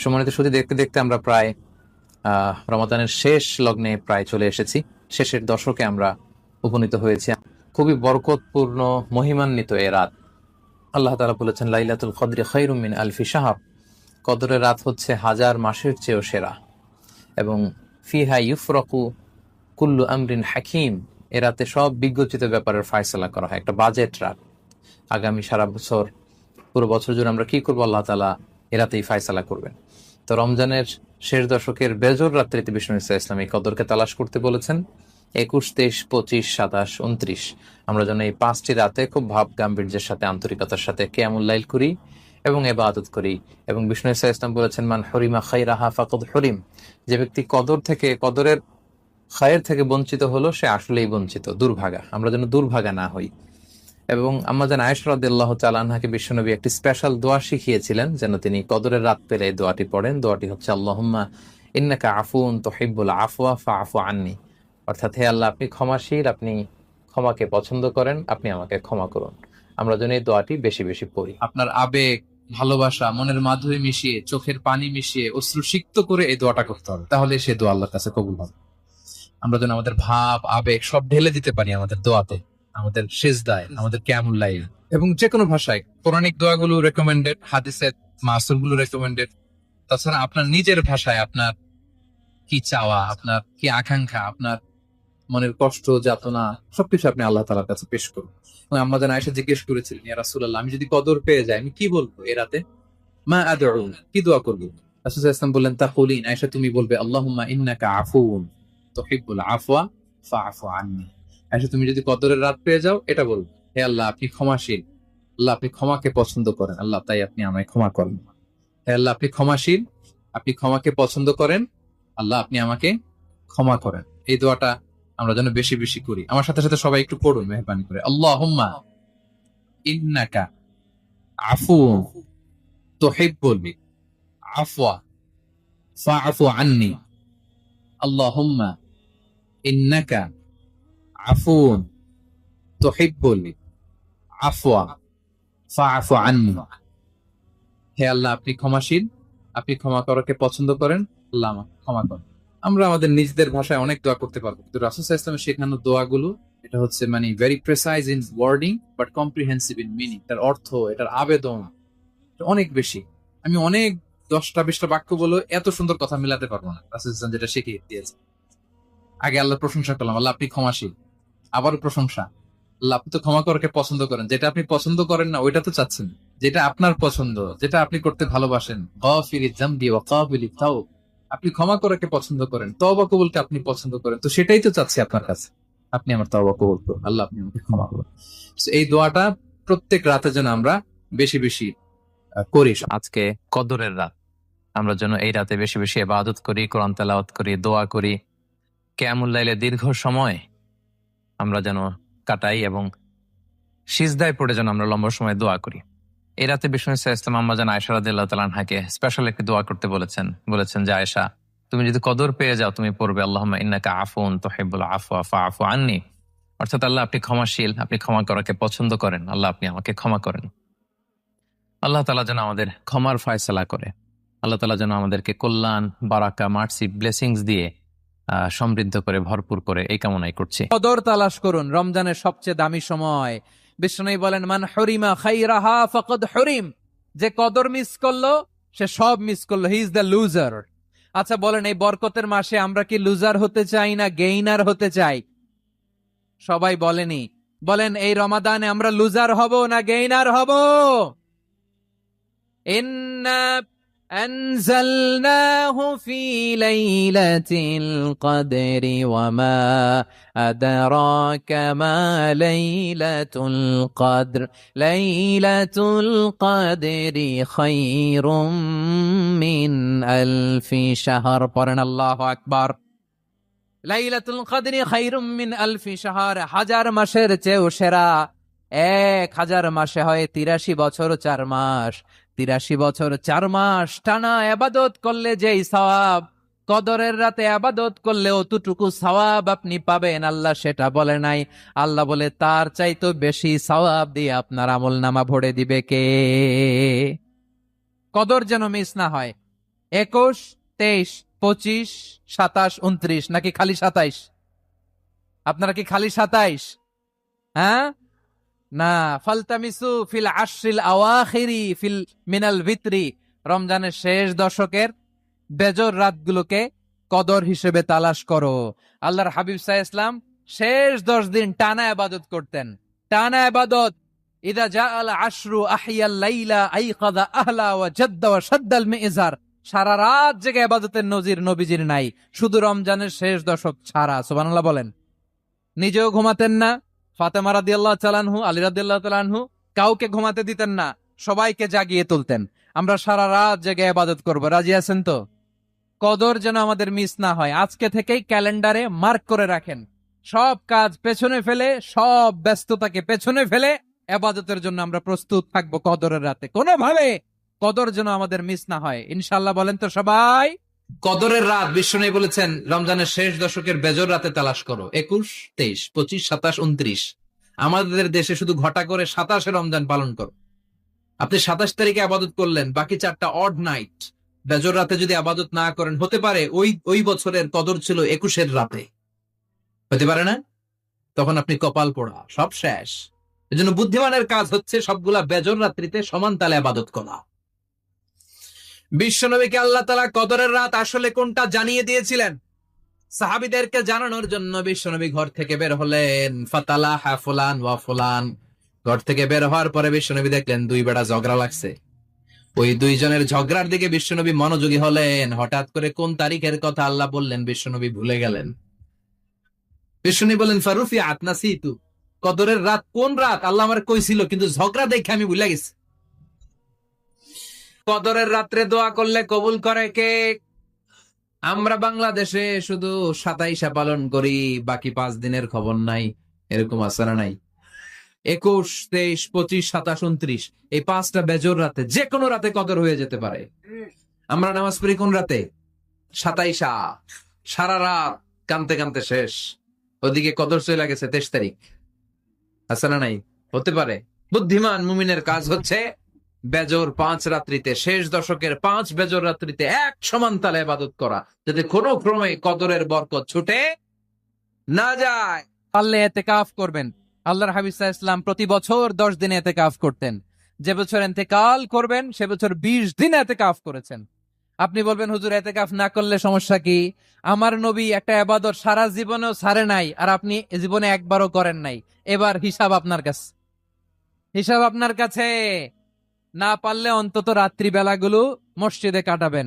সম্মানিত শুধু দেখতে দেখতে আমরা প্রায় রমাদানের শেষ লগ্নে প্রায় চলে এসেছি। শেষের দশকে আমরা উপনীত হয়েছি। খুবই বরকতপূর্ণ মহিমান্বিত এ রাত। আল্লাহ তাআলা বলেছেন, লাইলাতুল কদরি খায়রুম মিন আলফি শাহর, কদরের রাত হচ্ছে হাজার মাসের চেয়েও সেরা। এবং ফিহা ইউফরাকু কুল্লু আমরিন হাকিম, এ রাতে সব বিজ্ঞচিত ব্যাপারের ফায়সালা করা হয়। একটা বাজেট রাত। আগামী সারা বছর, পুরো বছর জুড়ে আমরা কি করবো, আল্লাহ তাআলা এ রাতেই ফায়সালা করবেন। তো রমজানের শেষ দশকের বেজর রাত্রিতে বিষ্ণু ইসলাম এই কদরকে তালাশ করতে বলেছেন। 21, 23, 25, 27, 29 আমরা যেন এই 5টি রাতে খুব ভাব গাম্ভীর্যের সাথে, আন্তরিকতার সাথে কিয়ামুল লাইল করি এবং ইবাদত করি। এবং বিষ্ণু ইসলাম বলেছেন, মান হরিমা খায়রাহা ফাকাদ হরিম, যে ব্যক্তি কদরের খায়ের থেকে বঞ্চিত হলো, সে আসলেই বঞ্চিত, দুর্ভাগা। আমরা যেন দুর্ভাগা না হই। এবং আম্মা জান আয়েশা রাদিয়াল্লাহু তাআলা আনহাকে বিশ্বনবী একটি স্পেশাল দোয়া শিখিয়েছিলেন, যেন তিনি কদরের রাত পেলে এই দোয়াটি পড়েন। দোয়াটি হচ্ছে, আল্লাহুম্মা ইন্নাকা আফুন তুহিব্বুল আফওয়া ফাআফু আন্নি, অর্থাৎ হে আল্লাহ, আপনি ক্ষমাশীল, আপনি ক্ষমাকে পছন্দ করেন, আপনি আমাকে ক্ষমা করুন। আমরা যেন এই দোয়াটি বেশি বেশি পড়ি। আপনার আবেগ, ভালোবাসা, মনের মাধুরী মিশিয়ে, চোখের পানি মিশিয়ে, অশ্রুসিক্ত করে এই দোয়াটা করতে হবে, তাহলে সে দোয়া আল্লাহর কাছে কবুল হবে। আমরা যেন আমাদের ভাব, আবেগ সব ঢেলে দিতে পারি আমাদের দোয়াতে, আমাদের সিজদায়, আমাদের কিয়ামুল লাইল। এবং যে কোনো ভাষায় পৌরাণিক দোয়াগুলো রেকমেন্ডেড, হাদিসের মাসুর গুলো রেকমেন্ডেড। তাছাড়া আপনার নিজের ভাষায় আপনার কি চাওয়া, আপনার কি আকাঙ্ক্ষা, আপনার মনের কষ্ট, যাতনা সবকিছু আপনি আল্লাহ তাআলার কাছে পেশ করুন। এবং আম্মা জান আয়েশা জিজ্ঞেস করেছিলেন, ইয়া রাসূলুল্লাহ, আমি যদি কদর পেয়ে যাই আমি কি বলবো এ রাতে? মা আদউ, কি দোয়া করব? রাসূল সাল্লাল্লাহু আলাইহি ওয়াসাল্লাম বললেন, তাকুলিন, আয়েশা তুমি বলবে, আল্লাহুম্মা ইন্নাকা আফুন তুহিব্বুল আফওয়া ফাআফু আন্নি। আয়েশা তুমি যদি কদরের রাত পেয়ে যাও, এটা বলবে, হে আল্লাহ, আপনি ক্ষমাশীল, আল্লাহ আপনি ক্ষমাকে পছন্দ করেন, আল্লাহ তাই আপনি আমায় ক্ষমা করেন। হে আল্লাহ, আপনি ক্ষমাশীল, আপনি ক্ষমাকে পছন্দ করেন, আল্লাহ আপনি আমাকে ক্ষমা করেন। এই দোয়াটা আমরা যেন বেশি বেশি করি। আমার সাথে সাথে সবাই একটু পড়ুন মেহেরবানি করে, আল্লাহুম্মা ইন্নাকা আফুন তুহিব্বুল আফওয়া ফাআফু আন্নি। আল্লাহুম্মা ইন্নাকা আফুন তুহিব্বুল আফওয়া ফাআফু আন্নি। হে আল্লাহ, আপনি ক্ষমাশীল, আপনি ক্ষমা করাকে পছন্দ করেন, আল্লাহ আমাকে ক্ষমা করেন। আমরা আমাদের নিজেদের ভাষায় অনেক দোয়া করতে পারবো, কিন্তু রাসূল সাল্লাল্লাহু আলাইহি ওয়াসাল্লামের শেখানো দোয়াগুলো, এটা হচ্ছে মানে very precise in wording but comprehensive in meaning. এটার অর্থ, এটার আবেদন অনেক বেশি। আমি অনেক 10টা 20টা বাক্য বলে এত সুন্দর কথা মিলাতে পারবো না। রাসূল সাল্লাল্লাহু আলাইহি ওয়াসাল্লাম যেটা শিখিয়ে দিয়েছে, আগে আল্লাহর প্রশংসা করলাম, আল্লাহ আপনি ক্ষমাশীল, আবারও প্রশংসা, আল্লাহ আপনি তো ক্ষমা করাকে পছন্দ করেন। যেটা আপনি পছন্দ করেন না ওইটা তো চাচ্ছেন, যেটা আপনার পছন্দ, যেটা আপনি করতে ভালোবাসেন, গাফিরিজ যামবি ওয়া কাবিলিত তাওব, আপনি ক্ষমা করাকে পছন্দ করেন, তওবা কবুলকে আপনি পছন্দ করেন, তো সেটাই তো চাচ্ছি আপনার কাছে, আপনি আমার তওবা কবুল করুন, আল্লাহ আপনি আমাকে ক্ষমা করুন। So, এই দোয়াটা প্রত্যেক রাতে যেন আমরা বেশি বেশি করি। আজকে কদরের রাত, আমরা যেন এই রাতে বেশি বেশি ইবাদত করি, কোরআন তেলাওয়াত করি, দোয়া করি, কিয়ামুল লাইলে দীর্ঘ সময় আমরা যেন কাটাই এবং সিজদায় পড়ে যেন আমরা লম্বা সময় দোয়া করি। এই রাতে বিষ্ণু ইসলাম আম্মা জান আয়েশা রাদিয়াল্লাহু তাআলা আনহাকে স্পেশাল একটি দোয়া করতে বলেছেন যে, আয়েশা তুমি যদি কদর পেয়ে যাও, তুমি পড়বে, আল্লাহুম্মা ইন্নাকা আফুন তুহিব্বুল আফওয়া ফাআফু আন্নি, অর্থাৎ আল্লাহ আপনি ক্ষমাশীল, আপনি ক্ষমা করাকে পছন্দ করেন, আল্লাহ আপনি আমাকে ক্ষমা করেন। আল্লাহ তাআলা যেন আমাদের ক্ষমার ফয়সালা করে, আল্লাহ তাআলা যেন আমাদেরকে কল্যাণ, বারাকা, মার্সি, ব্লেসিংস দিয়ে সমৃদ্ধ করে, ভরপুর করে, এই কামনাই করছি। কদর তালাশ করুন, রমজানের সবচেয়ে দামি সময়। বিষ্ণু বলেন, মান হরিমা খাইরাহা ফাকাদ হরিম, যে কদর মিস করলো সে সব মিস করলো, হি ইজ দ্য লুজার। আচ্ছা বলেন, এই বরকতের মাসে আমরা কি লুজার হতে চাই না গেইনার হতে চাই? সবাই বলেন এই রমাদানে আমরা লুজার হব না গেইনার হব? ইন্না أنزلناه في ليلة القدر وما أدراك ما ليلة القدر ليلة القدر خير من ألف شهر পড়েন আল্লাহু আকবার। লাইলাতুল কদরি খায়রুম মিন আলফি শাহর, 1000 মাসের চেয়েও সেরা। 1000 মাসে হয় 83 বছর 4 মাস। 83 বছর 4 মাস টানা ইবাদত করলে যেই সওয়াব, কদরের রাতে ইবাদত করলে অতটুকু সওয়াব আপনি পাবেন, আল্লাহ সেটা বলে নাই। আল্লাহ বলে তার চাইতে বেশি সওয়াব দিয়ে আপনার আমলনামা ভরে দিবে কে? কদর যেন মিস না হয়। 21, 23, 25, 27, 29 নাকি খালি 27? আপনারা কি খালি 27? হ্যাঁ না, ফালতামিসু ফিল আশরিল আওয়াখিরি ফিল মিনাল ভিতরি, রমজানের শেষ দশকের বেজর রাতগুলোকে কদর হিসেবে তালাশ করো। আল্লাহর হাবিব সাল্লাল্লাহু আলাইহি ওয়াসাল্লাম শেষ 10 দিন টানা ইবাদত করতেন, টানা ইবাদত। ইদা জাআল আশরু আহিয়াল লাইলা আইকাযা আহলা ওয়া জাদ্দা ওয়া শাদ্দাল মিজার, সারা রাত জেগে ইবাদতের নজির নবীজির নাই, শুধু রমজানের শেষ দশক ছাড়া। সুবহানাল্লাহ বলেন। নিজেও ঘুমাতেন না, ফাতেমা রাদিয়াল্লাহু তাআলা আনহু, আলী রাদিয়াল্লাহু তাআলা আনহু কাউকে ঘুমাতে দিতেন না, সবাইকে জাগিয়ে তুলতেন। আমরা সারা রাত জেগে ইবাদত করব, রাজি আছেন তো? কদর যেন আমাদের মিস না হয়, আজকে থেকেই ক্যালেন্ডারে মার্ক করে রাখেন। সব কাজ পেছনে ফেলে, সব ব্যস্ততাকে পেছনে ফেলে ইবাদতের জন্য আমরা প্রস্তুত থাকবো কদরের রাতে। কোনোভাবে কদর যেন আমাদের মিস না হয়, ইনশাআল্লাহ। বলেন তো সবাই। কদরের রাত বিশ্বনবী বলেছেন রমজানের শেষ দশকের বেজর রাতে তালাশ করো। 21, 23, 25, 27, 29। আমাদের দেশে শুধু ঘটা করে 27 রমজান পালন করো। আপনি 27 তারিখে আবাদত করলেন, বাকি 4টা অড নাইট বেজর রাতে যদি আবাদত না করেন, হতে পারে ওই বছরের কদর ছিল 21 রাতে, হতে পারে না? তখন আপনি কপাল পোড়া, সব শেষ। এজন্য বুদ্ধিমানের কাজ হচ্ছে সবগুলা বেজর রাত্রিতে সমান তালে আবাদত করা। বিশ্বনবীকে আল্লাহ তাআলা কদরের রাত আসলে কোনটা জানিয়ে দিয়েছিলেন, সাহাবীদেরকে জানানোর জন্য বিশ্বনবী ঘর থেকে বের হলেন। ফাতালাহা ফুলান ওয়া ফুলান, ঘর থেকে বের হওয়ার পরে বিশ্বনবী দেখলেন 2 বেড়া ঝগড়া লাগছে। ওই 2 জনের ঝগড়ার দিকে বিশ্বনবী মনোযোগী হলেন। হঠাৎ করে কোন তারিখের কথা আল্লাহ বললেন বিশ্বনবী ভুলে গেলেন। বিশ্বনবী বলেন ফারুফি আতনাসিতু, কদরের রাত কোন রাত আল্লাহ আমার কইছিল, কিন্তু ঝগড়া দেখে আমি ভুলে গেছি। কদরের রাত্রে দোয়া করলে কবুল করে কে? আমরা বাংলাদেশে শুধু 27 পালন করি, বাকি 5 দিনের খবর নাই। এরকম আছে না নাই? 21, 23, 25, 27, 29 এই 5টা বেজর রাতে, যে কোনো রাতে কদর হয়ে যেতে পারে। আমরা নামাজ পড়ি কোন রাতে? 27। সারা রাত কানতে কানতে শেষ, ওদিকে কদর চলে গেছে 23 তারিখ। আছে না নাই? হতে পারে। বুদ্ধিমান মুমিনের কাজ হচ্ছে বেজর 5 রাত্রিতে, শেষ দশকের 5 বেজর রাত্রিতে এক সমান তালে ইবাদত করা, যাতে কোনো ক্রমে কদরের বরকত ছুটে না যায়। পারলে এতেকাফ করবেন। আল্লাহর হাবিব সাল্লাল্লাহু আলাইহি ওয়াসাল্লাম প্রতি বছর 10 দিন এতেকাফ করতেন। যে বছর ইন্তেকাল করবেন সে বছর 20 দিন এতেকাফ করেছেন। আপনি বলবেন হুজুর এতেকাফ না করলে সমস্যা কি? আমার নবী একটা ইবাদত সারা জীবনেও ছাড়ে নাই, আর আপনি জীবনে একবারও করেন নাই। এবার হিসাব আপনার কাছে, হিসাব আপনার কাছে। না পারলে অন্তত রাত্রি বেলাগুলো মসজিদে কাটাবেন।